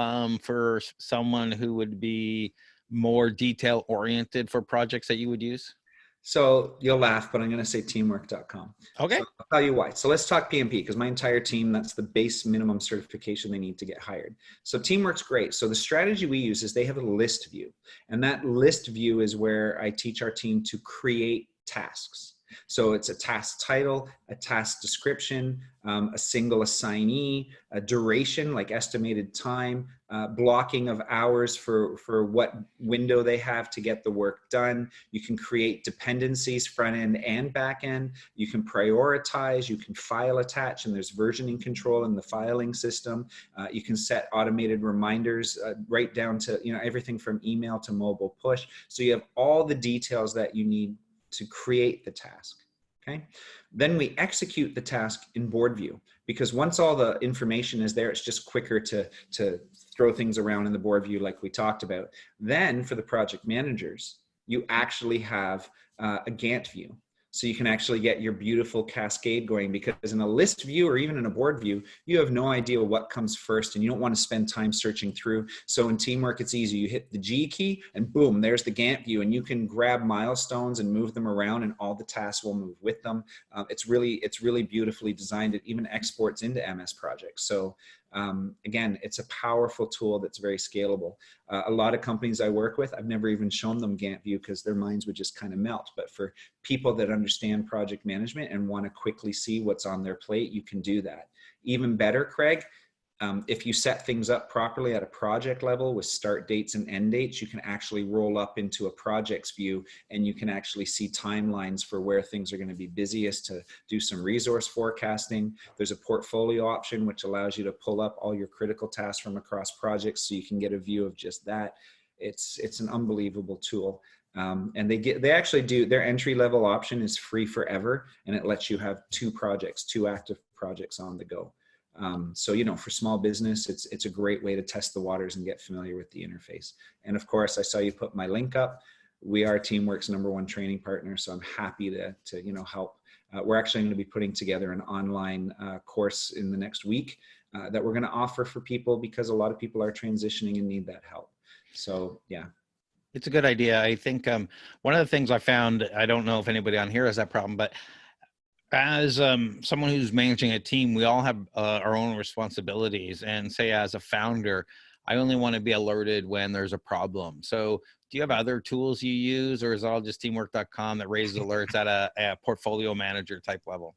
for someone who would be more detail oriented for projects that you would use? So you'll laugh, but I'm going to say teamwork.com. Okay. So I'll tell you why. So let's talk PMP, because my entire team, that's the base minimum certification they need to get hired. So teamwork's great. So the strategy we use is they have a list view. And that list view is where I teach our team to create tasks. So it's a task title, a task description, a single assignee, a duration, like estimated time, blocking of hours for what window they have to get the work done. You can create dependencies, front end and back end. You can prioritize, you can file attach, and there's versioning control in the filing system. You can set automated reminders right down to, everything from email to mobile push. So you have all the details that you need to create the task. Okay. Then we execute the task in board view, because once all the information is there, it's just quicker to throw things around in the board view like we talked about. Then for the project managers, you actually have a Gantt view. So you can actually get your beautiful cascade going, because in a list view or even in a board view, you have no idea what comes first and you don't want to spend time searching through. So in teamwork, it's easy. You hit the G key and boom, there's the Gantt view, and you can grab milestones and move them around and all the tasks will move with them. It's really beautifully designed. It even exports into MS Projects. So again, it's a powerful tool that's very scalable. A lot of companies I work with, I've never even shown them Gantt view because their minds would just kind of melt. But for people that understand project management and want to quickly see what's on their plate, you can do that. Even better, Craig, if you set things up properly at a project level with start dates and end dates, you can actually roll up into a projects view and you can actually see timelines for where things are going to be busiest to do some resource forecasting. There's a portfolio option, which allows you to pull up all your critical tasks from across projects so you can get a view of just that. It's an unbelievable tool. And they actually do, their entry level option is free forever, and it lets you have two active projects on the go. So, for small business, it's a great way to test the waters and get familiar with the interface. And of course, I saw you put my link up. We are Teamwork's #1 training partner, so I'm happy to help. We're actually going to be putting together an online course in the next week that we're going to offer for people, because a lot of people are transitioning and need that help. So, yeah. It's a good idea. I think one of the things I found, I don't know if anybody on here has that problem, but as someone who's managing a team, we all have our own responsibilities. And say as a founder, I only want to be alerted when there's a problem. So do you have other tools you use, or is it all just teamwork.com that raises alerts at a portfolio manager type level?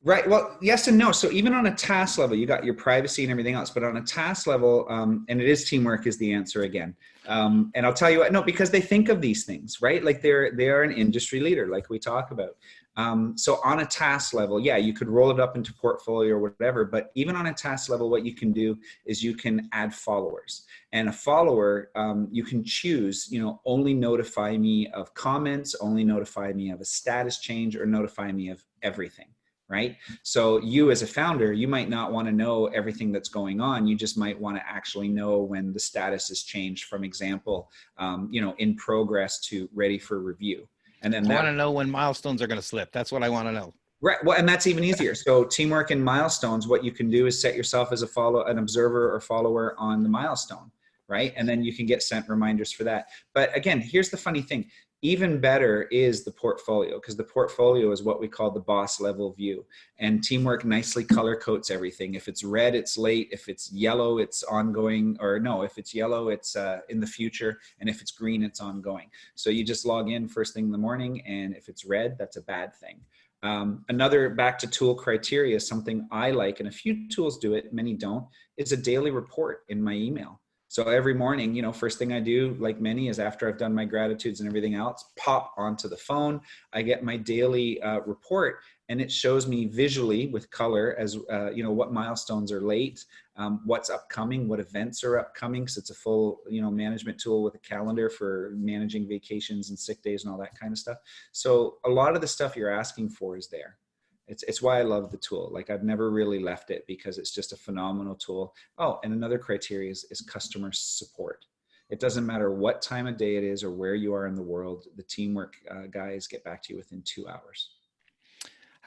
Right. Well, yes and no. So even on a task level, you got your privacy and everything else, but on a task level, and it is teamwork is the answer again. And I'll tell you what, no, because they think of these things, right? Like they are an industry leader, like we talk about. So on a task level, yeah, you could roll it up into portfolio or whatever, but even on a task level, what you can do is you can add followers. And a follower, you can choose, only notify me of comments, only notify me of a status change, or notify me of everything. Right? So you as a founder, you might not want to know everything that's going on. You just might want to actually know when the status has changed from example, in progress to ready for review. And then I want to know when milestones are going to slip. That's what I want to know. Right. Well, and that's even easier. So teamwork and milestones, what you can do is set yourself as an observer or follower on the milestone, right? And then you can get sent reminders for that. But again, here's the funny thing. Even better is the portfolio, because the portfolio is what we call the boss level view. And teamwork nicely color codes everything. If it's red, it's late. If it's yellow, it's ongoing. Or no, if it's yellow, it's in the future. And if it's green, it's ongoing. So you just log in first thing in the morning. And if it's red, that's a bad thing. Another back to tool criteria, something I like, and a few tools do it, many don't, is a daily report in my email. So every morning, first thing I do, like many, is after I've done my gratitudes and everything else, pop onto the phone. I get my daily report, and it shows me visually with color as, what milestones are late, what's upcoming, what events are upcoming. Because it's a full, management tool with a calendar for managing vacations and sick days and all that kind of stuff. So a lot of the stuff you're asking for is there. It's why I love the tool. Like I've never really left it, because it's just a phenomenal tool. Oh, and another criteria is customer support. It doesn't matter what time of day it is or where you are in the world. The teamwork guys get back to you within 2 hours.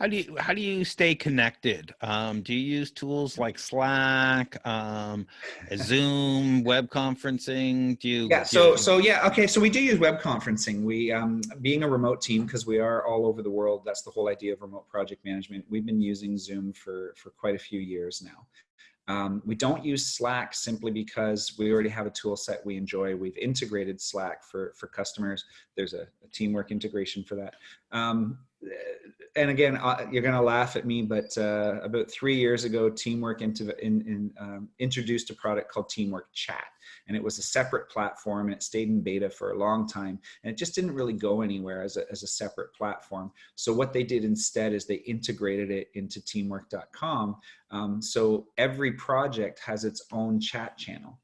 how do you stay connected? Do you use tools like Slack, Zoom, web conferencing? Yeah, so yeah, okay, so we do use web conferencing. We being a remote team, because we are all over the world, that's the whole idea of remote project management. We've been using Zoom for quite a few years now. We don't use Slack simply because we already have a tool set we enjoy. We've integrated Slack for customers. There's a teamwork integration for that. And again, you're going to laugh at me, but about 3 years ago, Teamwork introduced a product called Teamwork Chat. And it was a separate platform, and it stayed in beta for a long time. And it just didn't really go anywhere as a separate platform. So what they did instead is they integrated it into teamwork.com. So every project has its own chat channel.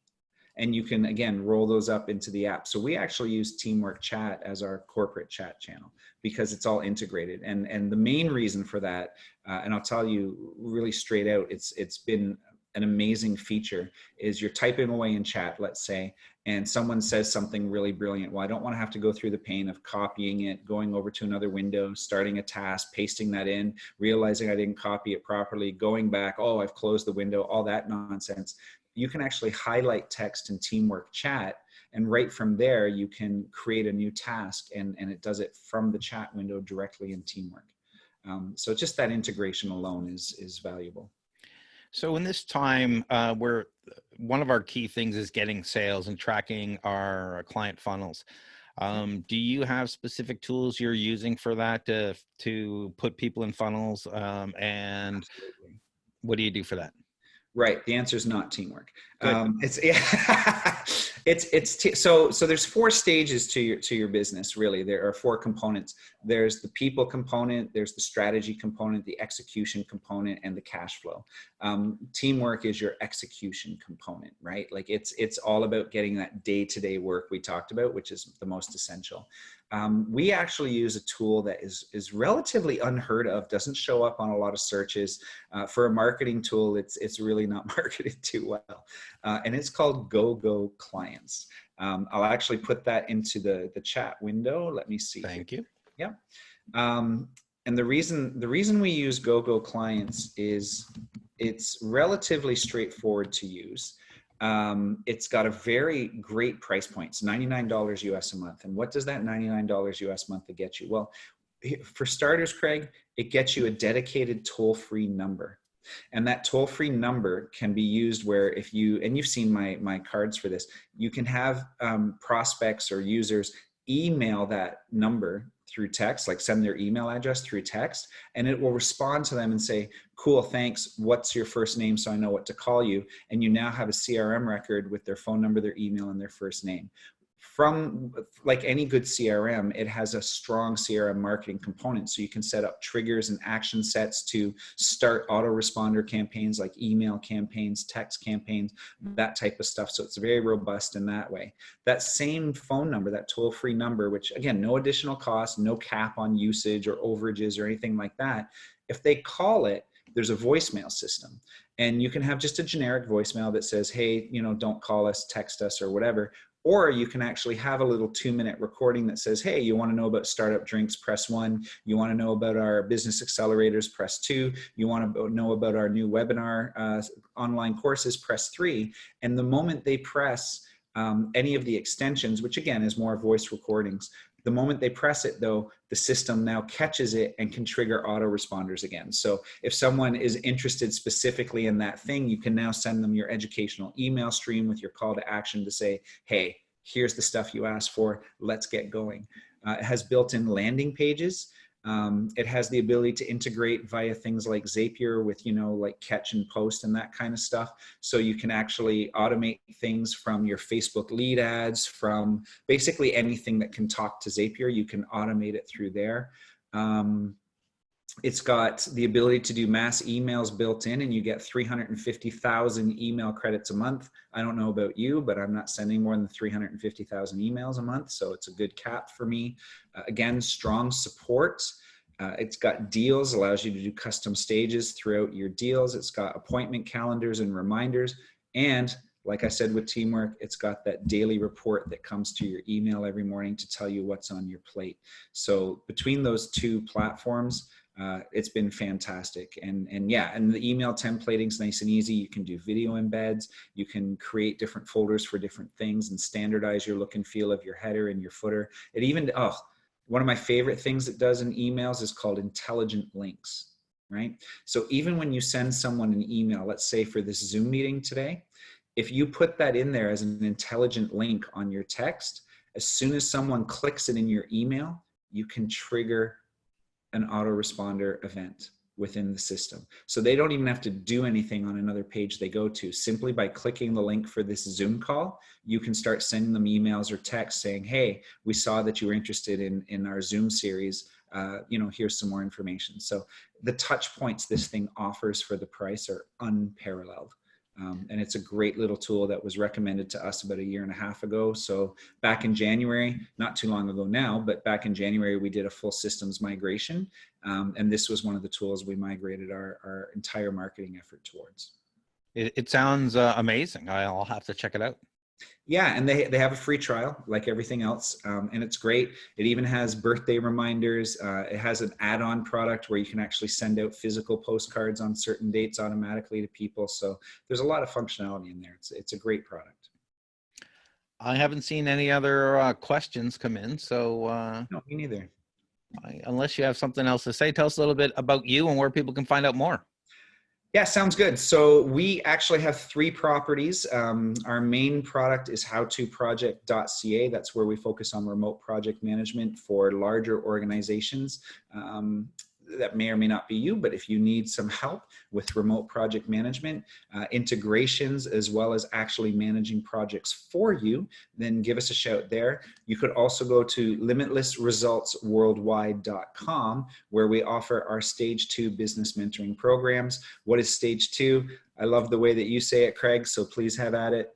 And you can, again, roll those up into the app. So we actually use Teamwork Chat as our corporate chat channel because it's all integrated. And the main reason for that, and I'll tell you really straight out, it's been an amazing feature, is you're typing away in chat, let's say, and someone says something really brilliant. Well, I don't want to have to go through the pain of copying it, going over to another window, starting a task, pasting that in, realizing I didn't copy it properly, going back, oh, I've closed the window, all that nonsense. You can actually highlight text in Teamwork Chat, and right from there, you can create a new task, and it does it from the chat window directly in Teamwork. So just that integration alone is valuable. So in this time, where one of our key things is getting sales and tracking our client funnels. Do you have specific tools you're using for that to put people in funnels? And Absolutely. what do you do for that? Right. The answer is not Teamwork. Good. It's yeah. So there's 4 stages to your business. Really, there are 4 components. There's the people component, there's the strategy component, the execution component, and the cash flow. Teamwork is your execution component, right? Like it's all about getting that day-to-day work we talked about, which is the most essential. We actually use a tool that is relatively unheard of, doesn't show up on a lot of searches. For a marketing tool, it's really not marketed too well. And it's called GoGo Clients. I'll actually put that into the chat window. Let me see. Thank you. Yeah. And the reason we use GoGo Clients is it's relatively straightforward to use. It's got a very great price point. It's $99 US a month. And what does that $99 US month get you? Well, for starters, Craig, it gets you a dedicated toll-free number. And that toll-free number can be used where if you, and you've seen my cards for this, you can have prospects or users email that number through text, like send their email address through text, and it will respond to them and say, cool, thanks, what's your first name so I know what to call you? And you now have a CRM record with their phone number, their email, and their first name. From, like any good CRM, it has a strong CRM marketing component. So you can set up triggers and action sets to start autoresponder campaigns like email campaigns, text campaigns, that type of stuff. So it's very robust in that way. That same phone number, that toll-free number, which again, no additional cost, no cap on usage or overages or anything like that. If they call it, there's a voicemail system. And you can have just a generic voicemail that says, hey, don't call us, text us or whatever. Or you can actually have a little 2-minute recording that says, hey, you want to know about startup drinks, press 1. You want to know about our business accelerators, press 2. You want to know about our new webinar online courses, press 3. And the moment they press any of the extensions, which again is more voice recordings, the moment they press it though, the system now catches it and can trigger autoresponders again. So if someone is interested specifically in that thing, you can now send them your educational email stream with your call to action to say, hey, here's the stuff you asked for, let's get going. It has built-in landing pages. It has the ability to integrate via things like Zapier with, like catch and post and that kind of stuff. So you can actually automate things from your Facebook lead ads, from basically anything that can talk to Zapier, you can automate it through there. It's got the ability to do mass emails built in, and you get 350,000 email credits a month. I don't know about you, but I'm not sending more than 350,000 emails a month. So it's a good cap for me. Again, strong support. It's got deals, allows you to do custom stages throughout your deals. It's got appointment calendars and reminders. And like I said, with Teamwork, it's got that daily report that comes to your email every morning to tell you what's on your plate. So between those 2 platforms, It's been fantastic. And yeah, and the email templating is nice and easy. You can do video embeds. You can create different folders for different things and standardize your look and feel of your header and your footer. It even, one of my favorite things it does in emails is called intelligent links, right? So even when you send someone an email, let's say for this Zoom meeting today, if you put that in there as an intelligent link on your text, as soon as someone clicks it in your email, you can trigger an autoresponder event within the system. So they don't even have to do anything on another page they go to. Simply by clicking the link for this Zoom call, you can start sending them emails or texts saying, hey, we saw that you were interested in our Zoom series. Here's some more information. So the touch points this thing offers for the price are unparalleled. And it's a great little tool that was recommended to us about 1.5 years ago. So back in January, not too long ago now, but back in January, we did a full systems migration. And this was one of the tools we migrated our entire marketing effort towards. It sounds amazing. I'll have to check it out. Yeah, and they have a free trial like everything else, and it's great. It even has birthday reminders. It has an add-on product where you can actually send out physical postcards on certain dates automatically to people. So there's a lot of functionality in there. It's a great product. I haven't seen any other questions come in, so no, me neither. Unless you have something else to say, tell us a little bit about you and where people can find out more. Yeah, sounds good. So we actually have 3 properties. Our main product is howtoproject.ca. That's where we focus on remote project management for larger organizations. That may or may not be you, but if you need some help with remote project management, integrations, as well as actually managing projects for you, then give us a shout there. You could also go to limitlessresultsworldwide.com, where we offer our stage 2 business mentoring programs. What is stage 2? I love the way that you say it, Craig, so please have at it.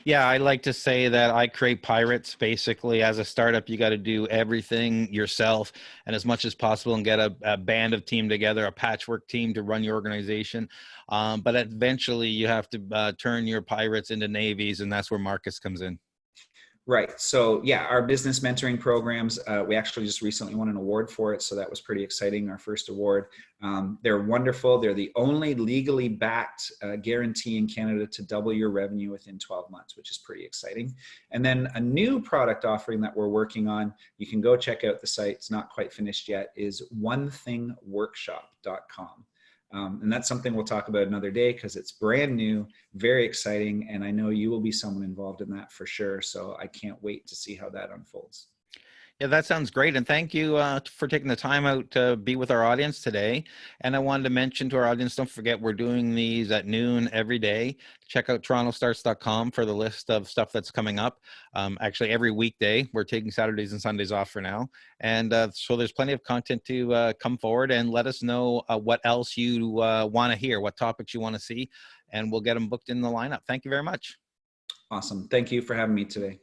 Yeah, I like to say that I create pirates. Basically, as a startup, you got to do everything yourself and as much as possible and get a band of team together, a patchwork team to run your organization. But eventually you have to turn your pirates into navies, and that's where Marcus comes in. Right. So yeah, our business mentoring programs, we actually just recently won an award for it. So that was pretty exciting, our first award. They're wonderful. They're the only legally backed guarantee in Canada to double your revenue within 12 months, which is pretty exciting. And then a new product offering that we're working on, you can go check out the site, it's not quite finished yet, is onethingworkshop.com. And that's something we'll talk about another day because it's brand new, very exciting, and I know you will be someone involved in that for sure. So I can't wait to see how that unfolds. Yeah, that sounds great. And thank you for taking the time out to be with our audience today. And I wanted to mention to our audience, don't forget, we're doing these at noon every day. Check out torontostarts.com for the list of stuff that's coming up. Actually, every weekday. We're taking Saturdays and Sundays off for now. And so there's plenty of content to come forward, and let us know what else you want to hear, what topics you want to see, and we'll get them booked in the lineup. Thank you very much. Awesome. Thank you for having me today.